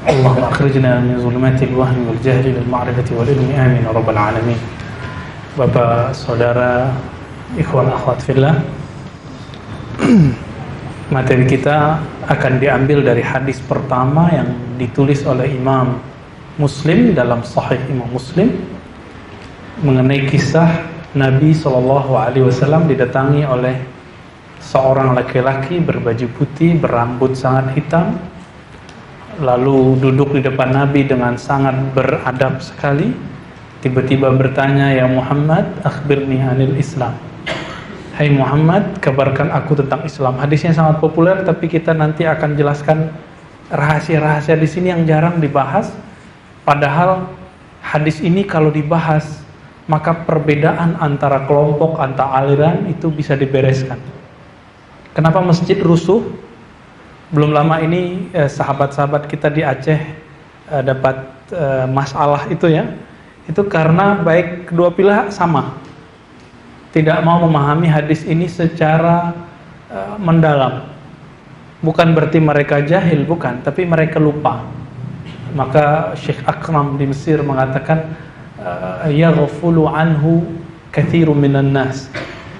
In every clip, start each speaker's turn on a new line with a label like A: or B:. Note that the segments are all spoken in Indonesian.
A: اللهم أخرجنا من ظلمات الوهم والجهل للمعرفة والعلم آمين يا رب العالمين. Bapak, saudara, ikhwan akhwat fillah, materi kita akan diambil dari hadis pertama yang ditulis oleh Imam Muslim dalam Sahih Imam Muslim mengenai kisah Nabi SAW didatangi oleh seorang laki-laki berbaju putih, berambut sangat hitam, lalu duduk di depan Nabi dengan sangat beradab sekali. Tiba-tiba bertanya, "Ya Muhammad, akhbirni anil Islam." Hai Muhammad, kabarkan aku tentang Islam. Hadisnya sangat populer, tapi kita nanti akan jelaskan rahasia-rahasia di sini yang jarang dibahas. Padahal hadis ini kalau dibahas, maka perbedaan antara kelompok, antara aliran itu bisa dibereskan. Kenapa masjid rusuh? Belum lama ini sahabat-sahabat kita di Aceh dapat masalah itu ya. Itu karena baik kedua pihak sama, tidak mau memahami hadis ini secara mendalam. Bukan berarti mereka jahil, bukan, tapi mereka lupa. Maka Syekh Akram di Mesir mengatakan, yaghfulu anhu katsirun minan nas.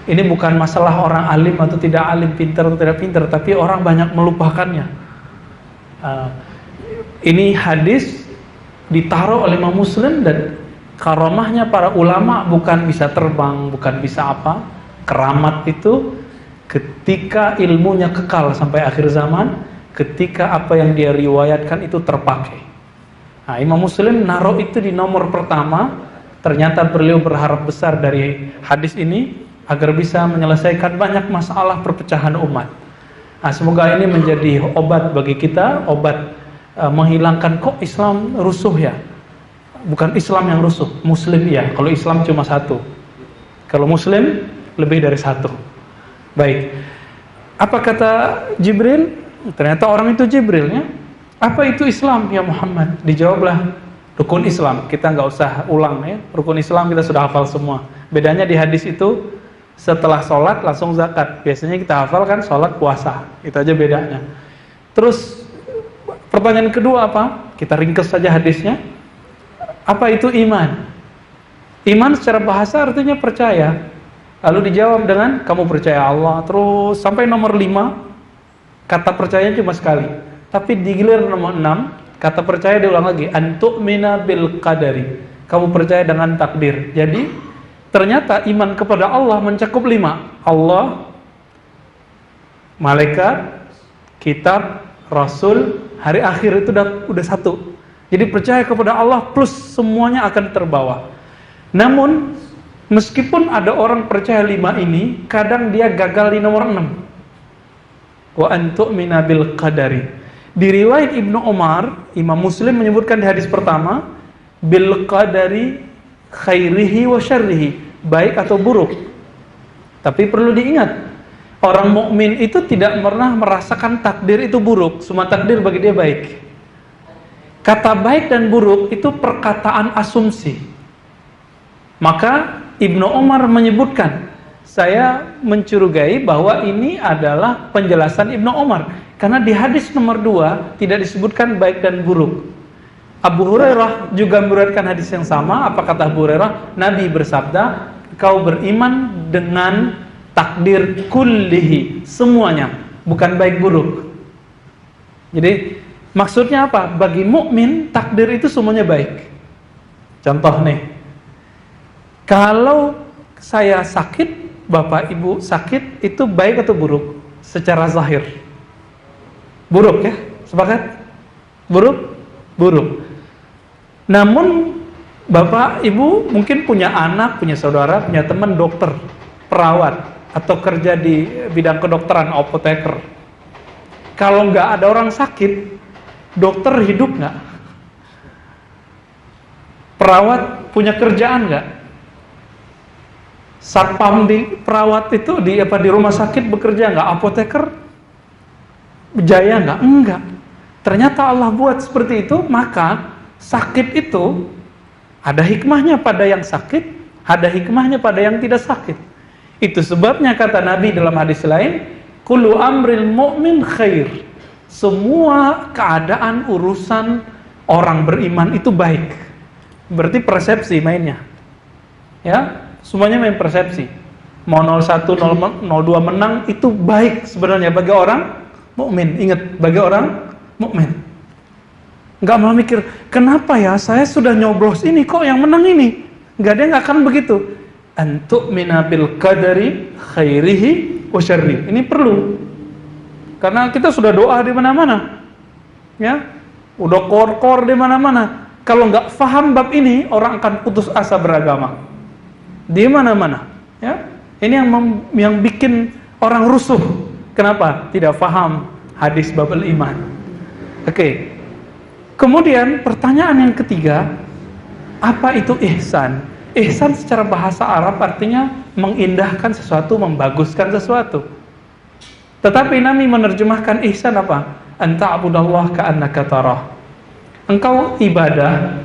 A: Ini bukan masalah orang alim atau tidak alim, pintar atau tidak pintar, tapi orang banyak melupakannya. Ini hadis ditaruh oleh Imam Muslim, dan karamahnya para ulama bukan bisa terbang, bukan bisa apa. Keramat itu ketika ilmunya kekal sampai akhir zaman, ketika apa yang dia riwayatkan itu terpakai. Nah, Imam Muslim naruh itu di nomor pertama. Ternyata beliau berharap besar dari hadis ini agar bisa menyelesaikan banyak masalah perpecahan umat. Nah, semoga ini menjadi obat bagi kita, obat menghilangkan kok Islam rusuh ya. Bukan Islam yang rusuh, Muslim ya. Kalau Islam cuma satu, kalau Muslim lebih dari satu. Baik, apa kata Jibril? Ternyata orang itu Jibril ya. Apa itu Islam ya Muhammad? Dijawablah, rukun Islam. Kita nggak usah ulang ya. Rukun Islam kita sudah hafal semua. Bedanya di hadis itu setelah sholat langsung zakat. Biasanya kita hafal kan sholat puasa. Itu aja bedanya. Terus pertanyaan kedua apa? Kita ringkas saja hadisnya. Apa itu iman? Iman secara bahasa artinya percaya. Lalu dijawab dengan kamu percaya Allah. Terus sampai nomor 5, kata percaya cuma sekali. Tapi di gilir nomor 6, kata percaya diulang lagi. Antu'mina bil qadari. Kamu percaya dengan takdir. Jadi ternyata iman kepada Allah mencakup 5. Allah, malaikat, kitab, rasul, hari akhir itu udah satu. Jadi percaya kepada Allah plus semuanya akan terbawa. Namun meskipun ada orang percaya 5 ini, kadang dia gagal di nomor 6. Wa antu'mina bil qadari. Di riwayat Ibnu Umar, Imam Muslim menyebutkan di hadis pertama, bil qadari khairihi wa syarrihi, baik atau buruk. Tapi perlu diingat, orang mukmin itu tidak pernah merasakan takdir itu buruk, semua takdir bagi dia baik. Kata baik dan buruk itu perkataan asumsi. Maka Ibnu Umar menyebutkan, saya mencurigai bahwa ini adalah penjelasan Ibnu Umar, karena di hadis nomor 2 tidak disebutkan baik dan buruk. Abu Hurairah juga meriwayatkan hadis yang sama. Apa kata Abu Hurairah? Nabi bersabda, kau beriman dengan takdir kullihi, semuanya, bukan baik buruk. Jadi maksudnya apa? Bagi mukmin takdir itu semuanya baik. Contoh nih, kalau saya sakit, bapak ibu sakit, itu baik atau buruk? Secara zahir buruk ya, sepakat? Buruk? Buruk. Namun bapak ibu mungkin punya anak, punya saudara, punya teman dokter, perawat, atau kerja di bidang kedokteran, apoteker. Kalau nggak ada orang sakit, dokter hidup nggak? Perawat punya kerjaan nggak? Satpam di perawat itu di rumah sakit bekerja nggak? Apoteker berjaya nggak? Enggak. Ternyata Allah buat seperti itu. Maka sakit itu ada hikmahnya pada yang sakit, ada hikmahnya pada yang tidak sakit. Itu sebabnya kata Nabi dalam hadis lain, kullu amril mu'min khair. Semua keadaan urusan orang beriman itu baik. Berarti persepsi mainnya. Ya, semuanya main persepsi. Mau 01, 02 menang itu baik sebenarnya bagi orang mukmin. Ingat, bagi orang mukmin. Enggak malah mikir, kenapa ya saya sudah nyoblos ini kok yang menang ini? Enggak, dia enggak akan begitu. Antu'mina bil qadari khairihi wa syarri. Ini perlu. Karena kita sudah doa di mana-mana. Ya. Udah kor-kor di mana-mana. Kalau enggak faham bab ini, orang akan putus asa beragama. Di mana-mana, ya. Ini yang bikin orang rusuh. Kenapa? Tidak faham hadis bab iman. Oke. Kemudian pertanyaan yang ketiga, apa itu ihsan? Ihsan secara bahasa Arab artinya mengindahkan sesuatu, membaguskan sesuatu. Tetapi Nabi menerjemahkan ihsan apa? Anta'budallah ka'annaka tarah. Engkau ibadah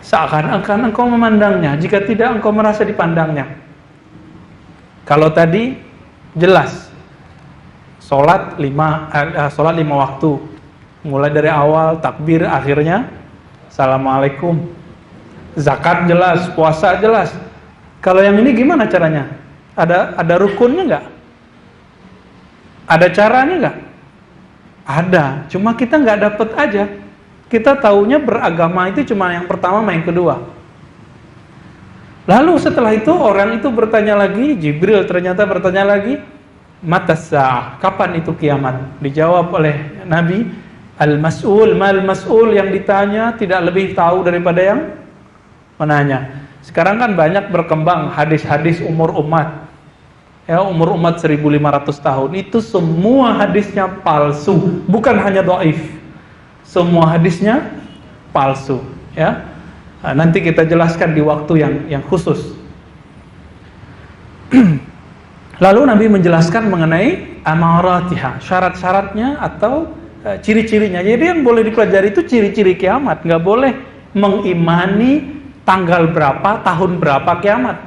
A: seakan-akan engkau memandangnya, jika tidak engkau merasa dipandangnya. Kalau tadi jelas salat 5 waktu, mulai dari awal takbir, akhirnya assalamualaikum. Zakat jelas, puasa jelas. Kalau yang ini gimana caranya? Ada rukunnya nggak? Ada caranya nggak? Ada, cuma kita nggak dapet aja. Kita taunya beragama itu cuma yang pertama sama yang kedua. Lalu setelah itu orang itu bertanya lagi, Jibril ternyata bertanya lagi, matas sa'ah, kapan itu kiamat? Dijawab oleh Nabi, al-mas'ul mal-mas'ul, yang ditanya tidak lebih tahu daripada yang menanya. Sekarang kan banyak berkembang hadis-hadis umur umat. Ya, umur umat 1500 tahun. Itu semua hadisnya palsu, bukan hanya dhaif. Semua hadisnya palsu, ya. Nah, nanti kita jelaskan di waktu yang khusus. Lalu Nabi menjelaskan mengenai amaratiha, syarat-syaratnya atau ciri-cirinya. Jadi yang boleh dipelajari itu ciri-ciri kiamat. Nggak boleh mengimani tanggal berapa, tahun berapa kiamat.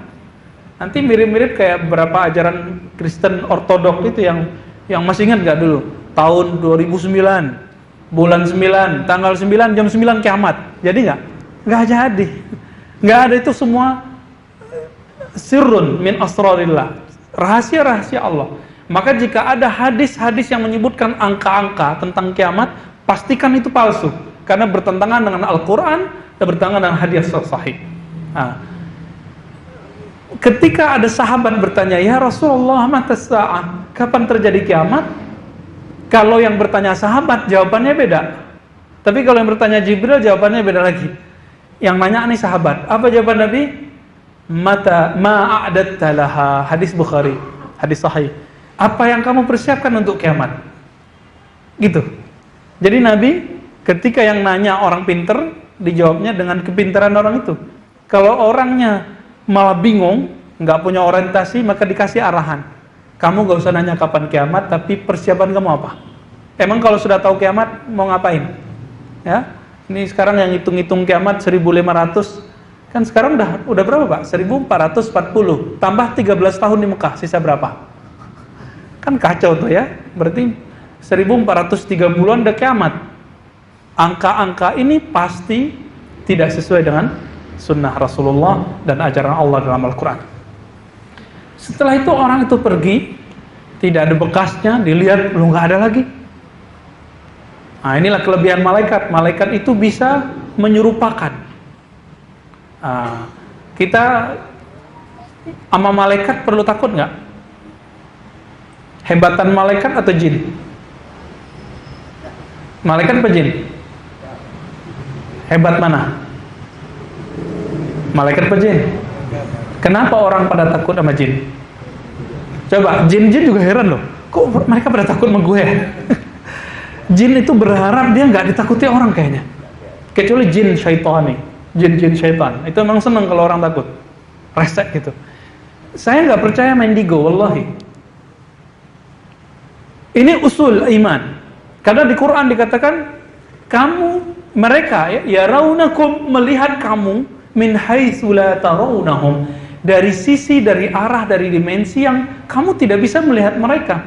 A: Nanti mirip-mirip kayak beberapa ajaran Kristen Ortodok itu yang masih ingat nggak dulu? Tahun 2009. Bulan 9, tanggal 9, jam 9 kiamat. Jadi nggak jadi. Nggak ada, itu semua sirrun min asrarillah. Rahasia-rahasia Allah. Maka jika ada hadis-hadis yang menyebutkan angka-angka tentang kiamat, pastikan itu palsu. Karena bertentangan dengan Al-Quran dan bertentangan dengan hadis sahih. Nah, ketika ada sahabat bertanya, ya Rasulullah, matas sa'ah, kapan terjadi kiamat? Kalau yang bertanya sahabat, jawabannya beda. Tapi kalau yang bertanya Jibril, jawabannya beda lagi. Yang nanya nih sahabat, apa jawaban Nabi? Ma'a'adatta laha, hadis Bukhari, hadis sahih. Apa yang kamu persiapkan untuk kiamat? Gitu. Jadi Nabi ketika yang nanya orang pinter, dijawabnya dengan kepintaran orang itu. Kalau orangnya malah bingung, nggak punya orientasi, maka dikasih arahan. Kamu gak usah nanya kapan kiamat, tapi persiapan kamu apa? Emang kalau sudah tahu kiamat, mau ngapain? Ya, ini sekarang yang hitung-hitung kiamat 1500, kan sekarang udah berapa Pak? 1440, tambah 13 tahun di Mekah, sisa berapa? Kan kacau tuh ya, berarti 1430-an udah kiamat. Angka-angka ini pasti tidak sesuai dengan sunnah Rasulullah dan ajaran Allah dalam Al-Quran. Setelah itu orang itu pergi, tidak ada bekasnya, dilihat belum nggak ada lagi. Nah, inilah kelebihan malaikat. Malaikat itu bisa menyerupakan. Kita sama malaikat perlu takut nggak? Hebatan malaikat atau jin? Malaikat apa jin? Hebat mana? Malaikat apa jin? Kenapa orang pada takut sama jin? Coba, jin-jin juga heran loh. Kok mereka pada takut sama gue? Jin itu berharap dia nggak ditakuti orang kayaknya. Kecuali jin syaitani, jin-jin syaitan. Itu memang senang kalau orang takut. Resek gitu. Saya nggak percaya mendigo, wallahi. Ini usul iman. Karena di Quran dikatakan, mereka ya raunakum, melihat kamu min haitsu la tarawnahum, dari sisi, dari arah, dari dimensi yang kamu tidak bisa melihat mereka.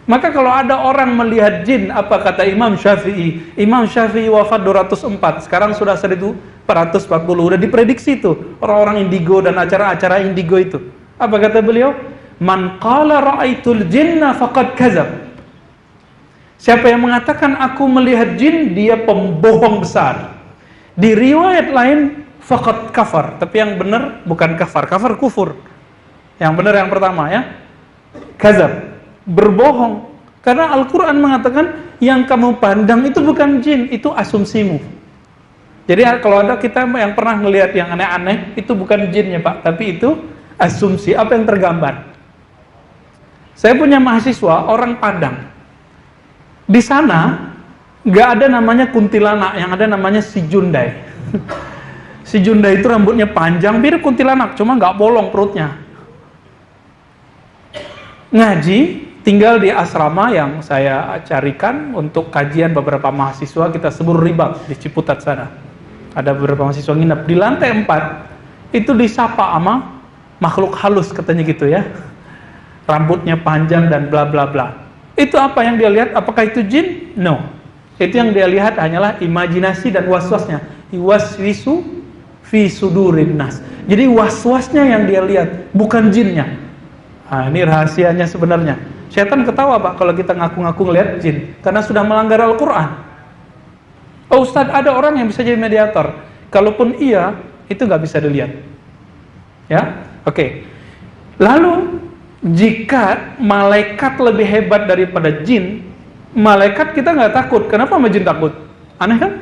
A: Maka kalau ada orang melihat jin, apa kata Imam Syafi'i? Imam Syafi'i wafat 204, sekarang sudah 1440. Udah diprediksi tuh orang-orang indigo dan acara-acara indigo itu. Apa kata beliau? Man qala ra'aitul jinna faqad kadzab. Siapa yang mengatakan aku melihat jin, dia pembohong besar. Di riwayat lain faqad kafar, tapi yang benar bukan kafar, kafar kufur. Yang benar yang pertama ya, kadzab, berbohong. Karena Al-Quran mengatakan yang kamu pandang itu bukan jin, itu asumsimu. Jadi kalau ada kita yang pernah melihat yang aneh-aneh, itu bukan jinnya Pak, tapi itu asumsi, apa yang tergambar. Saya punya mahasiswa orang Padang. Di sana nggak ada namanya kuntilanak, yang ada namanya si Jundai. Si Jundai itu rambutnya panjang, mirip kuntilanak, cuma nggak bolong perutnya. Ngaji, tinggal di asrama yang saya carikan untuk kajian beberapa mahasiswa, kita sebut Ribak di Ciputat sana. Ada beberapa mahasiswa nginep di lantai 4, itu disapa sama makhluk halus katanya gitu ya. Rambutnya panjang dan bla bla bla. Itu apa yang dia lihat? Apakah itu jin? No. Itu yang dia lihat hanyalah imajinasi dan waswasnya. Iwaswisu fi sudurin nas. Jadi waswasnya yang dia lihat, bukan jinnya. Nah, ini rahasianya sebenarnya. Setan ketawa Pak kalau kita ngaku-ngaku ngelihat jin, karena sudah melanggar Al-Quran. Oh Ustadz, ada orang yang bisa jadi mediator. Kalaupun iya, itu nggak bisa dilihat. Ya, oke. Lalu jika malaikat lebih hebat daripada jin, malaikat kita nggak takut. Kenapa sama jin takut? Aneh kan?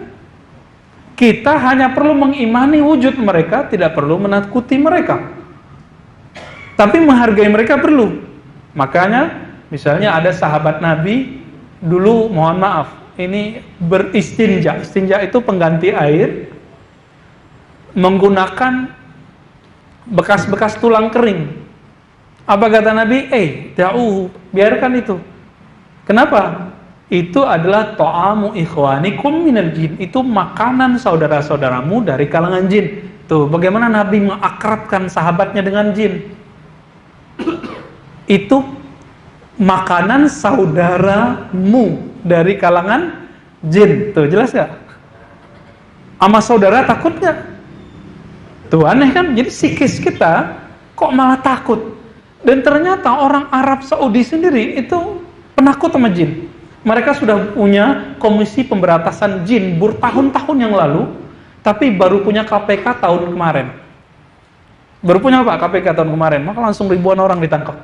A: Kita hanya perlu mengimani wujud mereka, tidak perlu menakuti mereka. Tapi menghargai mereka perlu. Makanya misalnya ada sahabat Nabi dulu, mohon maaf, ini beristinja. Istinja itu pengganti air menggunakan bekas-bekas tulang kering. Apa kata Nabi? Da'uhu, biarkan itu. Kenapa? Itu adalah ta'amu ikhwanikum minal jin. Itu makanan saudara-saudaramu dari kalangan jin. Tuh, bagaimana Nabi mengakrabkan sahabatnya dengan jin. Itu makanan saudaramu dari kalangan jin. Tuh, jelas gak? Sama saudara takut gak? Tuh, aneh kan? Jadi psikis kita kok malah takut. Dan ternyata orang Arab Saudi sendiri itu penakut sama jin. Mereka sudah punya komisi pemberantasan jin bertahun-tahun yang lalu, tapi baru punya KPK tahun kemarin. Baru punya apa KPK tahun kemarin, maka langsung ribuan orang ditangkap.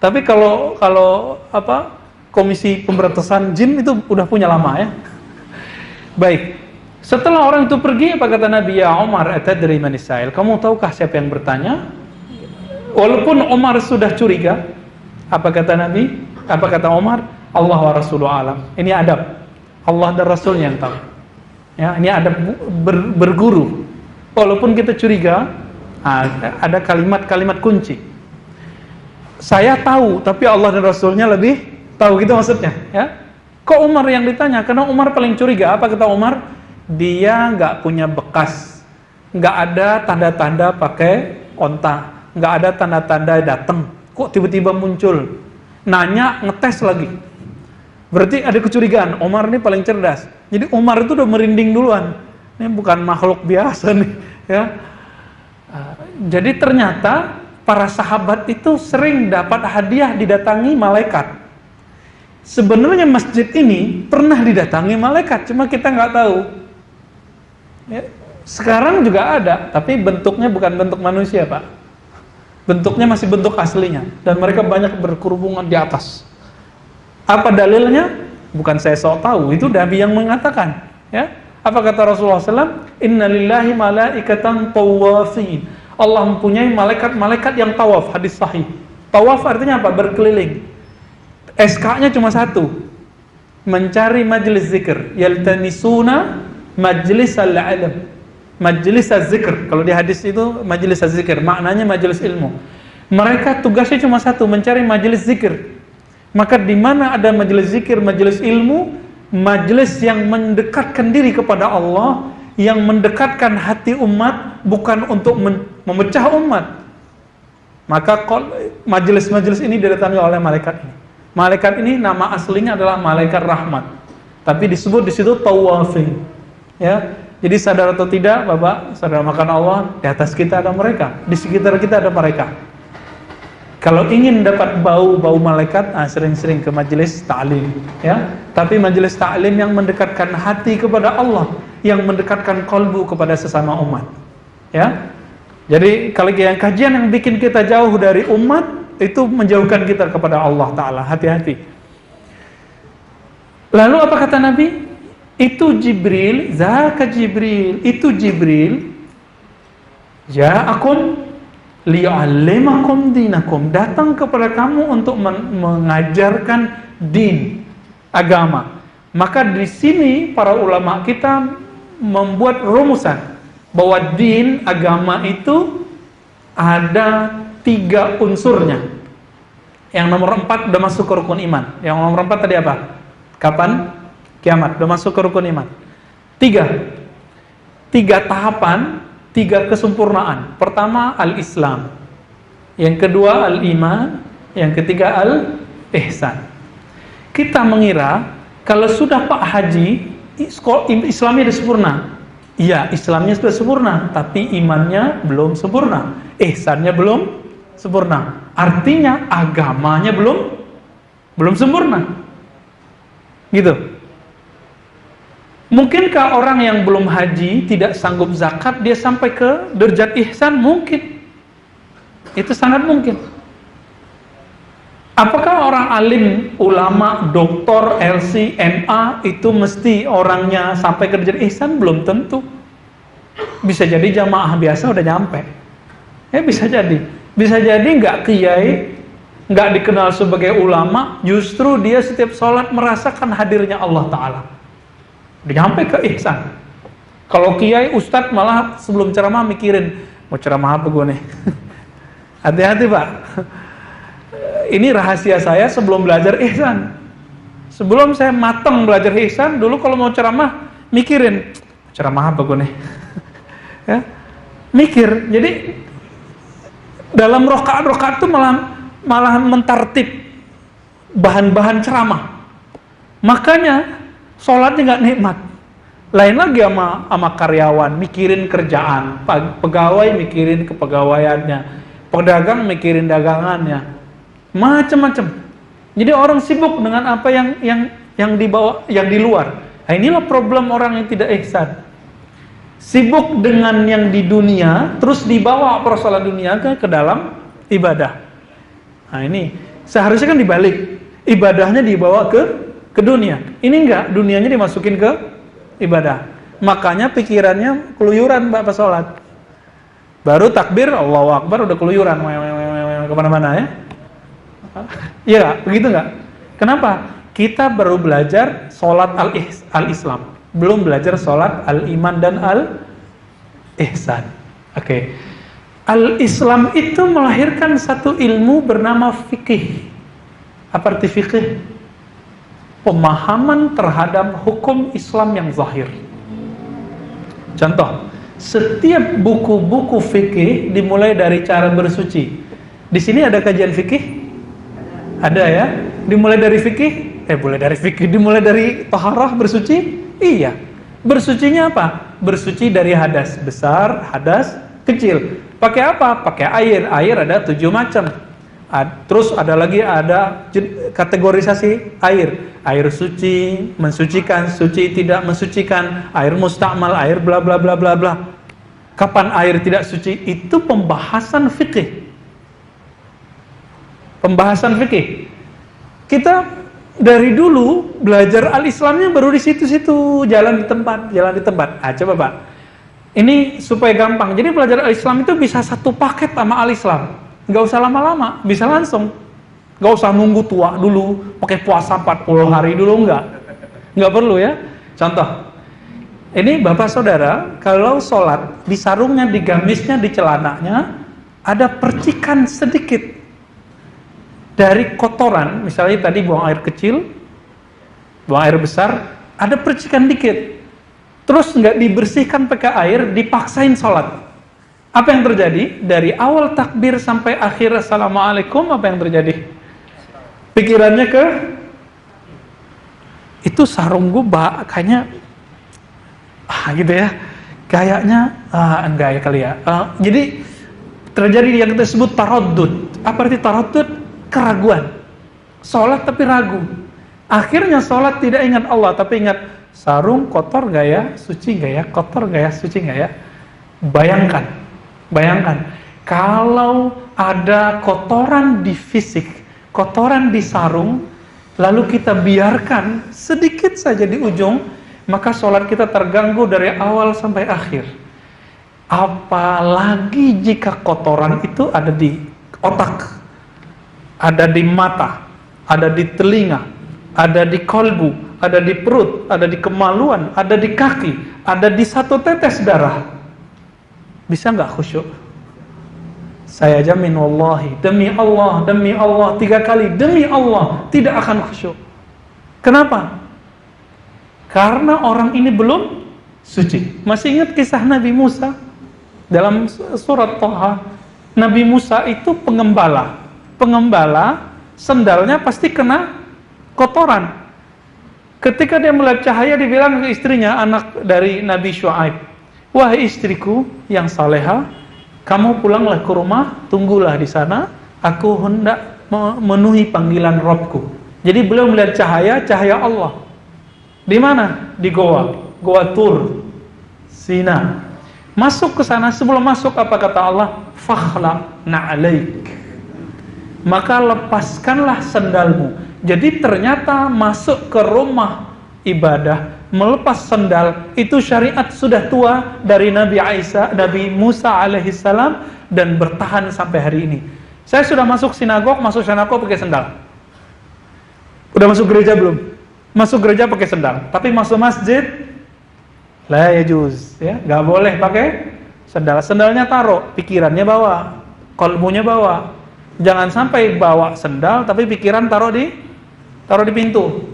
A: Tapi kalau komisi pemberantasan jin itu udah punya lama ya. Baik. Setelah orang itu pergi, apa kata Nabi? Ya Umar, atadri man as-sa'il? Kamu tahukah siapa yang bertanya? Walaupun Umar sudah curiga, apa kata Nabi? Apa kata Umar? Allah wa Rasuluhu alam. Ini adab. Allah dan Rasulnya yang tahu. Ya, ini adab berguru. Walaupun kita curiga, ada kalimat-kalimat kunci. Saya tahu, tapi Allah dan Rasulnya lebih tahu, gitu maksudnya. Ya. Kok Umar yang ditanya? Karena Umar paling curiga. Apa kata Umar? Dia nggak punya bekas, nggak ada tanda-tanda pakai onta, nggak ada tanda-tanda datang. Kok tiba-tiba muncul? Nanya, ngetes lagi. Berarti ada kecurigaan. Umar ini paling cerdas. Jadi Umar itu udah merinding duluan. Ini bukan makhluk biasa nih, ya. Jadi ternyata para sahabat itu sering dapat hadiah didatangi malaikat. Sebenarnya masjid ini pernah didatangi malaikat, cuma kita nggak tahu. Ya. Sekarang juga ada, tapi bentuknya bukan bentuk manusia, Pak. Bentuknya masih bentuk aslinya, dan mereka banyak berkerubungan di atas. Apa dalilnya? Bukan saya sok tahu, itu Nabi yang mengatakan. Ya, apa kata Rasulullah SAW? Inna lillahi malaikatan tawafin. Allah mempunyai malaikat-malaikat yang tawaf. Hadis sahih. Tawaf artinya apa? Berkeliling. SK-nya cuma satu, mencari majelis zikir. Yaltamisuna majlis al-ilm, majelis az-zikr. Kalau di hadis itu majelis az-zikr, maknanya majelis ilmu. Mereka tugasnya cuma satu, mencari majelis zikir. Maka di mana ada majelis zikir, majelis ilmu, majelis yang mendekatkan diri kepada Allah, yang mendekatkan hati umat, bukan untuk memecah umat. Maka majelis-majelis ini didatangi oleh malaikat ini. Malaikat ini nama aslinya adalah malaikat rahmat, tapi disebut di situ tawafin. Ya, jadi sadar atau tidak, Bapak, saudara makan Allah, di atas kita ada mereka, di sekitar kita ada mereka. Kalau ingin dapat bau malaikat, sering-sering ke majelis ta'lim, ya. Tapi majelis ta'lim yang mendekatkan hati kepada Allah, yang mendekatkan kalbu kepada sesama umat, ya. Jadi kalau yang kajian yang bikin kita jauh dari umat, itu menjauhkan kita kepada Allah Ta'ala. Hati-hati. Lalu apa kata Nabi? Itu Jibril, zaka Jibril, itu Jibril, ja'akum liya'allimakum dinakum, datang kepada kamu untuk mengajarkan din, agama. Maka di sini para ulama kita membuat rumusan bahwa din, agama itu ada 3 unsurnya. Yang nomor 4 udah masuk ke rukun iman. Yang nomor 4 tadi apa? Kapan? Kiamat. Udah masuk ke rukun iman. 3 tahapan, 3 kesempurnaan. Pertama al-Islam, yang kedua al-iman, yang ketiga al-ihsan. Kita mengira kalau sudah Pak Haji, Islamnya sudah sempurna. Iya, Islamnya sudah sempurna, tapi imannya belum sempurna, ihsannya belum sempurna. Artinya agamanya belum sempurna. Gitu. Mungkinkah orang yang belum haji, tidak sanggup zakat, dia sampai ke derajat ihsan? Mungkin. Itu sangat mungkin. Apakah orang alim, ulama, doktor, LC, MA itu mesti orangnya sampai ke derajat ihsan? Belum tentu. Bisa jadi jamaah biasa udah nyampe. Bisa jadi. Bisa jadi nggak kiai, nggak dikenal sebagai ulama, justru dia setiap sholat merasakan hadirnya Allah Ta'ala. Udah nyampe ke ihsan. Kalau kiai, ustadz malah sebelum ceramah mikirin, mau ceramah apa gue nih? Hati-hati Pak. Ini rahasia saya sebelum belajar ihsan. Sebelum saya matang belajar ihsan, dulu kalau mau ceramah mikirin, ceramah apa gue nih? Ya, mikir. Jadi dalam rokaat-rokaat itu malah mentartib bahan-bahan ceramah. Makanya sholatnya nggak nikmat. Lain lagi sama karyawan, mikirin kerjaan, pegawai mikirin kepegawaiannya, pedagang mikirin dagangannya, macam-macam. Jadi orang sibuk dengan apa yang dibawa, yang di luar. Nah, inilah problem orang yang tidak ihsan. Sibuk dengan yang di dunia, terus dibawa persoalan dunia ke dalam ibadah. Nah ini seharusnya kan dibalik, ibadahnya dibawa ke dunia. Ini enggak, dunianya dimasukin ke ibadah. Makanya pikirannya keluyuran Bapak sholat. Baru takbir, Allahu Akbar, udah keluyuran kemana-mana ya. Iya, begitu enggak? Kenapa? Kita baru belajar sholat al-Islam, belum belajar sholat al-iman dan al-ihsan. Oke. Al-Islam itu melahirkan satu ilmu bernama fikih. Apa arti fikih? Pemahaman terhadap hukum Islam yang zahir. Contoh, setiap buku-buku fikih dimulai dari cara bersuci. Di sini ada kajian fikih? Ada ya? Dimulai dari fikih? Dimulai dari taharah bersuci? Iya. Bersucinya apa? Bersuci dari hadas besar, hadas kecil. Pakai apa? Pakai air. Air ada 7 macam. Terus ada lagi, ada kategorisasi air. Air suci, mensucikan, suci, tidak mensucikan, air mustakmal, air bla bla bla bla bla. Kapan air tidak suci? Itu pembahasan fikih. Pembahasan fikih. Kita dari dulu belajar al-Islamnya baru di situ-situ, jalan di tempat. Coba Pak. Ini supaya gampang. Jadi belajar al-Islam itu bisa satu paket sama al-Islam. Nggak usah lama-lama, bisa langsung. Nggak usah nunggu tua dulu, pakai puasa 40 hari dulu, nggak perlu ya. Contoh, ini Bapak Saudara, kalau sholat, di sarungnya, di gamisnya, di celananya, ada percikan sedikit dari kotoran. Misalnya tadi buang air kecil, buang air besar, ada percikan dikit. Terus nggak dibersihkan pakai air, dipaksain sholat. Apa yang terjadi? Dari awal takbir sampai akhir assalamualaikum, apa yang terjadi? Pikirannya ke itu sarung gue kayaknya gitu ya. Kayaknya enggak ya kali ya. Jadi terjadi yang kita sebut taraddud. Apa arti taraddud? Keraguan. Sholat tapi ragu. Akhirnya sholat tidak ingat Allah, tapi ingat sarung kotor gak ya, suci gak ya, kotor gak ya, suci gak ya. Bayangkan, kalau ada kotoran di fisik, kotoran di sarung, lalu kita biarkan sedikit saja di ujung, maka sholat kita terganggu dari awal sampai akhir. Apalagi jika kotoran itu ada di otak, ada di mata, ada di telinga, ada di kolbu, ada di perut, ada di kemaluan, ada di kaki, ada di satu tetes darah. Bisa nggak khusyuk? Saya jamin wallahi, demi Allah, 3 kali, demi Allah, tidak akan khusyuk. Kenapa? Karena orang ini belum suci. Masih ingat kisah Nabi Musa? Dalam surat Thaha, Nabi Musa itu pengembala, sendalnya pasti kena kotoran. Ketika dia melihat cahaya, dia bilang ke istrinya, anak dari Nabi Syuaib, wahai istriku yang saleha, kamu pulanglah ke rumah, tunggulah di sana, aku hendak memenuhi panggilan Rabbku. Jadi beliau melihat cahaya Allah. Di mana? Di Goa Tur, Sina. Masuk ke sana, sebelum masuk apa kata Allah? Fakhla na'alaik. Maka lepaskanlah sendalmu. Jadi ternyata masuk ke rumah ibadah, melepas sendal, itu syariat sudah tua dari Nabi Musa alaihissalam dan bertahan sampai hari ini. Saya sudah masuk sinagog pakai sendal. Udah masuk gereja belum? Masuk gereja pakai sendal, tapi masuk masjid la yajuz, ya, nggak boleh pakai sendal. Sendalnya taruh, pikirannya bawa, kolbunya bawa. Jangan sampai bawa sendal tapi pikiran taruh di pintu.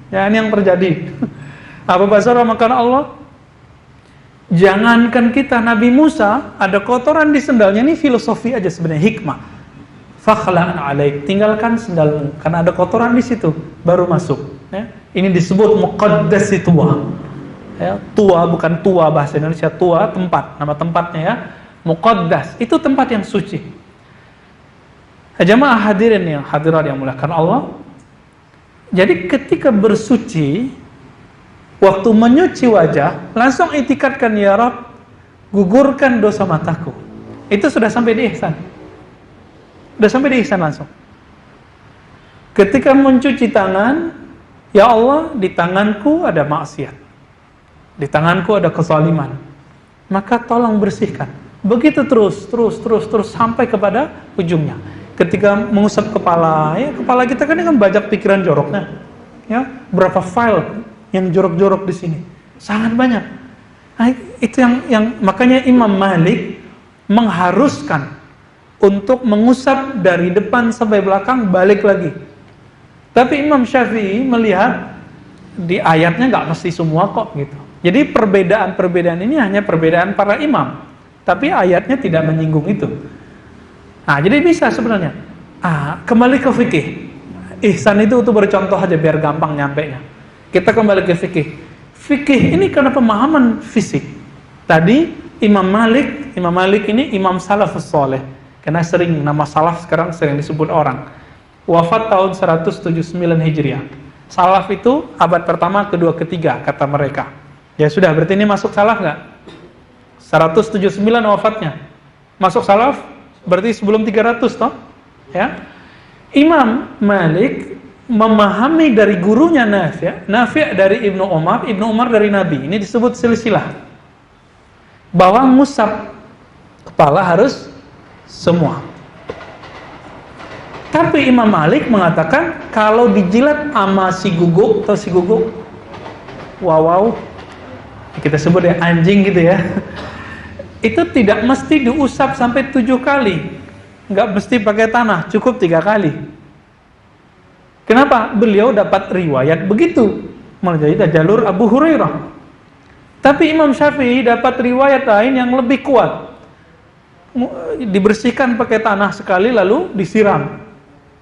A: Ya, ini yang terjadi. Apa bahasa makan Allah? Jangankan kita, Nabi Musa ada kotoran di sendalnya, ini filosofi aja sebenarnya, hikmah. Fakhla'an alaik, tinggalkan sendalmu karena ada kotoran di situ, baru masuk. Ya. Ini disebut muqaddas tua. Ya, tua bukan tua bahasa Indonesia, tua tempat, nama tempatnya ya. Muqaddas itu tempat yang suci. Jamaah hadirin yang hadirat yang muliakan Allah. Jadi ketika bersuci, waktu menyuci wajah, langsung itikadkan, ya Rabb, gugurkan dosa mataku. Itu sudah sampai di ihsan. Sudah sampai di ihsan langsung. Ketika mencuci tangan, ya Allah, di tanganku ada maksiat, di tanganku ada kezaliman, maka tolong bersihkan. Begitu terus sampai kepada ujungnya. Ketika mengusap kepala, ya kepala kita kan banyak pikiran joroknya, ya berapa file yang jorok-jorok di sini, sangat banyak. Nah, itu yang makanya Imam Malik mengharuskan untuk mengusap dari depan sampai belakang, balik lagi. Tapi Imam Syafi'i melihat di ayatnya nggak mesti semua kok gitu. Jadi perbedaan ini hanya perbedaan para imam, tapi ayatnya tidak menyinggung itu. Nah, jadi bisa sebenarnya. Kembali ke fikih. Ihsan itu untuk bercontoh aja biar gampang nyampenya. Kita kembali ke fikih. Fikih ini karena pemahaman fisik. Tadi Imam Malik ini imam salafus soleh. Karena nama salaf sekarang sering disebut orang. Wafat tahun 179 Hijriah. Salaf itu abad pertama, kedua, ketiga kata mereka. Ya sudah, berarti ini masuk salaf nggak? 179 wafatnya. Masuk salaf berarti sebelum 300 toh? Ya. Imam Malik memahami dari gurunya Nafi' dari Ibnu Umar dari Nabi. Ini disebut silsilah. Bahwa ngusap kepala harus semua. Tapi Imam Malik mengatakan kalau dijilat sama si guguk, wow, kita sebut ya anjing gitu ya, itu tidak mesti diusap sampai 7 kali, nggak mesti pakai tanah, cukup 3 kali. Kenapa? Beliau dapat riwayat begitu melalui jalur Abu Hurairah. Tapi Imam Syafi'i dapat riwayat lain yang lebih kuat, dibersihkan pakai tanah sekali lalu disiram.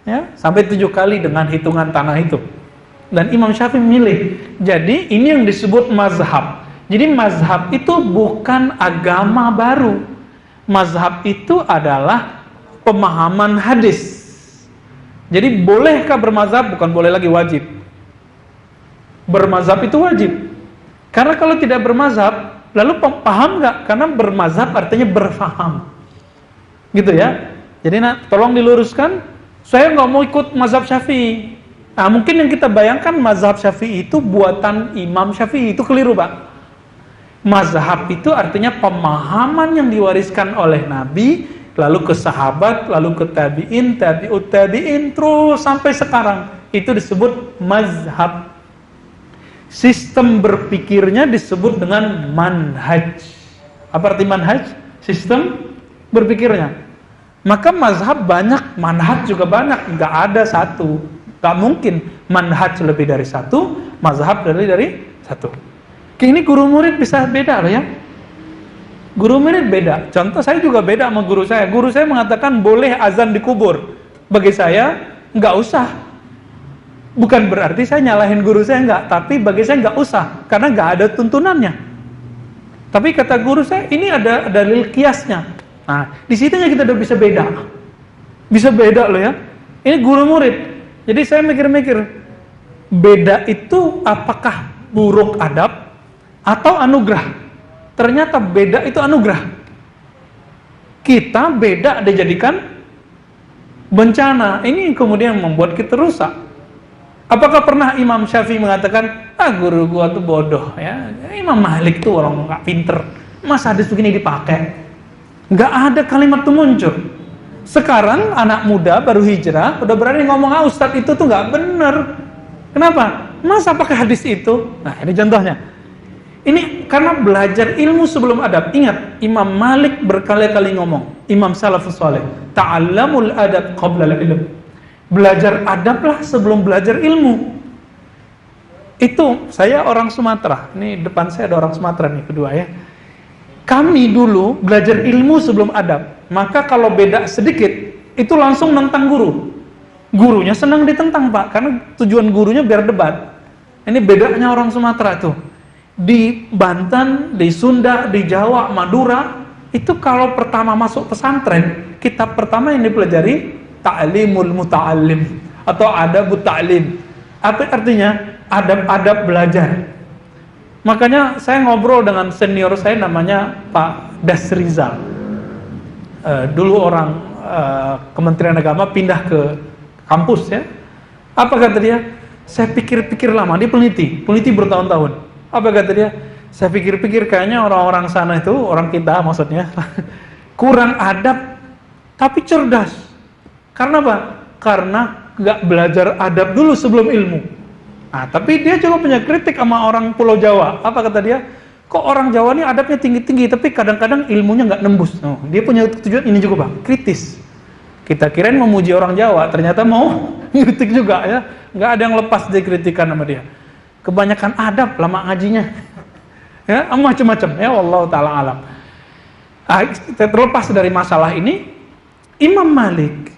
A: Ya, sampai 7 kali dengan hitungan tanah itu. Dan Imam Syafi'i memilih. Jadi ini yang disebut mazhab. Jadi mazhab itu bukan agama baru. Mazhab itu adalah pemahaman hadis. Jadi bolehkah bermazhab? Bukan boleh lagi, wajib. Bermazhab itu wajib. Karena kalau tidak bermazhab, lalu paham nggak? Karena bermazhab artinya berfaham. Gitu ya. Jadi tolong diluruskan, saya nggak mau ikut mazhab Syafi'i. Nah, mungkin yang kita bayangkan mazhab Syafi'i itu buatan Imam Syafi'i, itu keliru, Pak. Mazhab itu artinya pemahaman yang diwariskan oleh Nabi, lalu ke sahabat, lalu ke tabi'in, tabi'ut tabi'in, terus sampai sekarang. Itu disebut mazhab. Sistem berpikirnya disebut dengan manhaj. Apa arti manhaj? Sistem berpikirnya. Maka mazhab banyak, manhaj juga banyak. Nggak ada satu. Nggak mungkin manhaj lebih dari satu, mazhab lebih dari satu. Ini guru murid bisa beda loh ya. Guru murid beda. Contoh saya juga beda sama guru saya. Guru saya mengatakan boleh azan di kubur. Bagi saya nggak usah. Bukan berarti saya nyalahin guru saya, nggak. Tapi bagi saya nggak usah. Karena nggak ada tuntunannya. Tapi kata guru saya ini ada dalil kiasnya. Nah, di situnya kita udah bisa beda. Bisa beda loh ya. Ini guru murid. Jadi saya mikir-mikir. Beda itu apakah buruk adab atau anugerah? Ternyata beda itu anugerah. Kita beda dijadikan bencana. Ini kemudian membuat kita rusak. Apakah pernah Imam Syafi'i mengatakan, guru gua tuh bodoh ya. Imam Malik tuh orang nggak pinter. Masa hadis begini dipakai? Nggak ada kalimat itu muncul. Sekarang anak muda baru hijrah udah berani ngomong, Ustadz itu tuh nggak bener. Kenapa? Masa pakai hadis itu? Nah, ini contohnya. Ini karena belajar ilmu sebelum adab. Ingat, Imam Malik berkali-kali ngomong, Imam Salafus Saleh, ta'allamul adab qabla al-ilm. Belajar adablah sebelum belajar ilmu. Itu, saya orang Sumatera. Ini depan saya ada orang Sumatera nih, kedua ya. Kami dulu belajar ilmu sebelum adab. Maka kalau beda sedikit, itu langsung nentang guru. Gurunya senang ditentang, Pak, karena tujuan gurunya biar debat. Ini bedanya orang Sumatera tuh. Di Banten, di Sunda, di Jawa, Madura, itu kalau pertama masuk pesantren, kitab pertama yang dipelajari Ta'limul Muta'allim atau Adabut Ta'lim. Apa artinya? Adab-adab belajar. Makanya saya ngobrol dengan senior saya namanya Pak Dasrizal. Dulu orang Kementerian Agama pindah ke kampus ya. Apa kata dia? Saya pikir-pikir lama, dia peneliti bertahun-tahun. Apa kata dia? Saya pikir-pikir kayaknya orang-orang sana itu, orang kita maksudnya, kurang adab tapi cerdas. Karena apa? Karena nggak belajar adab dulu sebelum ilmu. Nah, tapi dia juga punya kritik sama orang Pulau Jawa. Apa kata dia? Kok orang Jawa ini adabnya tinggi-tinggi, tapi kadang-kadang ilmunya nggak nembus. Dia punya tujuan ini juga, Bang, kritis. Kita kirain memuji orang Jawa, ternyata mau kritik juga ya. Nggak ada yang lepas dari kritikan sama dia. Kebanyakan adab lama ngajinya. Ya, macam-macam ya, wallahu taala alam. Terlepas dari masalah ini, Imam Malik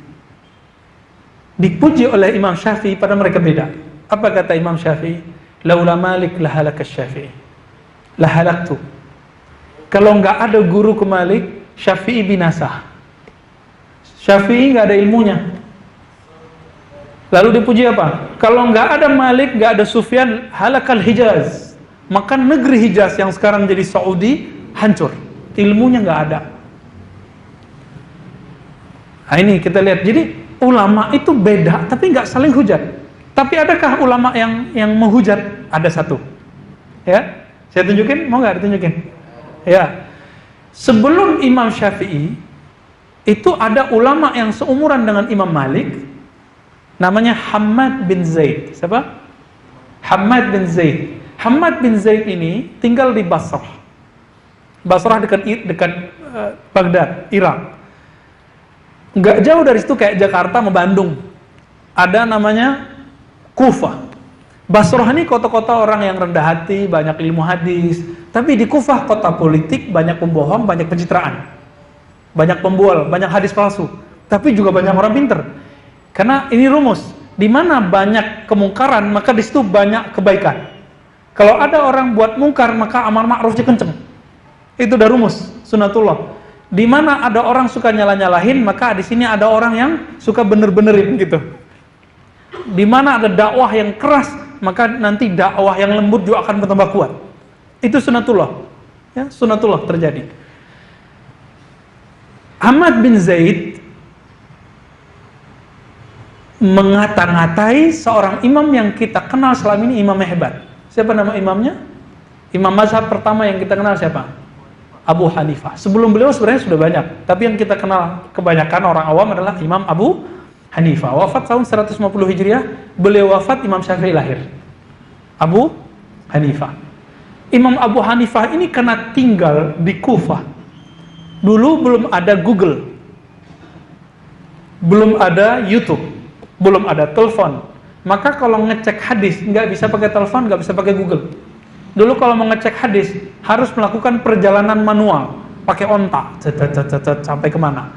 A: dipuji oleh Imam Syafi'i, pada mereka beda. Apa kata Imam Syafi'i? Laula Malik lahalaka Syafi'i. Lahalaktu. Kalau nggak ada guru ke Malik, Syafi'i binasa. Syafi'i nggak ada ilmunya. Lalu dipuji apa? Kalau nggak ada Malik, nggak ada Sufyan, halakal Hijaz. Maka negeri Hijaz yang sekarang jadi Saudi hancur. Ilmunya nggak ada. Nah ini kita lihat. Jadi ulama itu beda, tapi nggak saling hujat. Tapi adakah ulama yang menghujat? Ada satu. Ya, saya tunjukin, mau nggak ditunjukin? Ya, sebelum Imam Syafi'i itu ada ulama yang seumuran dengan Imam Malik, namanya Hammad bin Zaid. Siapa? Hammad bin Zaid. Hammad bin Zaid ini tinggal di Basrah. Basrah dekat Baghdad, Irak. Nggak jauh dari situ kayak Jakarta sama Bandung. Ada namanya Kufah. Basrah ini kota-kota orang yang rendah hati, banyak ilmu hadis. Tapi di Kufah kota politik, banyak pembohong, banyak pencitraan. Banyak pembual, banyak hadis palsu. Tapi juga banyak orang pinter. Karena ini rumus, di mana banyak kemungkaran maka di situ banyak kebaikan. Kalau ada orang buat mungkar maka amar ma'rufnya kenceng. Itu udah rumus sunatullah. Di mana ada orang suka nyalah-nyalahin maka di sini ada orang yang suka bener-benerin gitu. Di mana ada dakwah yang keras maka nanti dakwah yang lembut juga akan bertambah kuat. Itu sunatullah. Ya, sunatullah terjadi. Ahmad bin Zaid mengata-ngatai seorang imam yang kita kenal selama ini imam hebat. Siapa nama imamnya? Imam mazhab pertama yang kita kenal siapa? Abu Hanifah. Sebelum beliau sebenarnya sudah banyak, tapi yang kita kenal kebanyakan orang awam adalah Imam Abu Hanifah. Wafat tahun 150 Hijriah, beliau wafat Imam Syafi'i lahir. Abu Hanifah. Imam Abu Hanifah ini karena tinggal di Kufah. Dulu belum ada Google. Belum ada YouTube. Belum ada telepon. Maka kalau ngecek hadis nggak bisa pakai telepon, nggak bisa pakai Google. Dulu kalau mau ngecek hadis harus melakukan perjalanan manual, pakai onta, sampai kemana.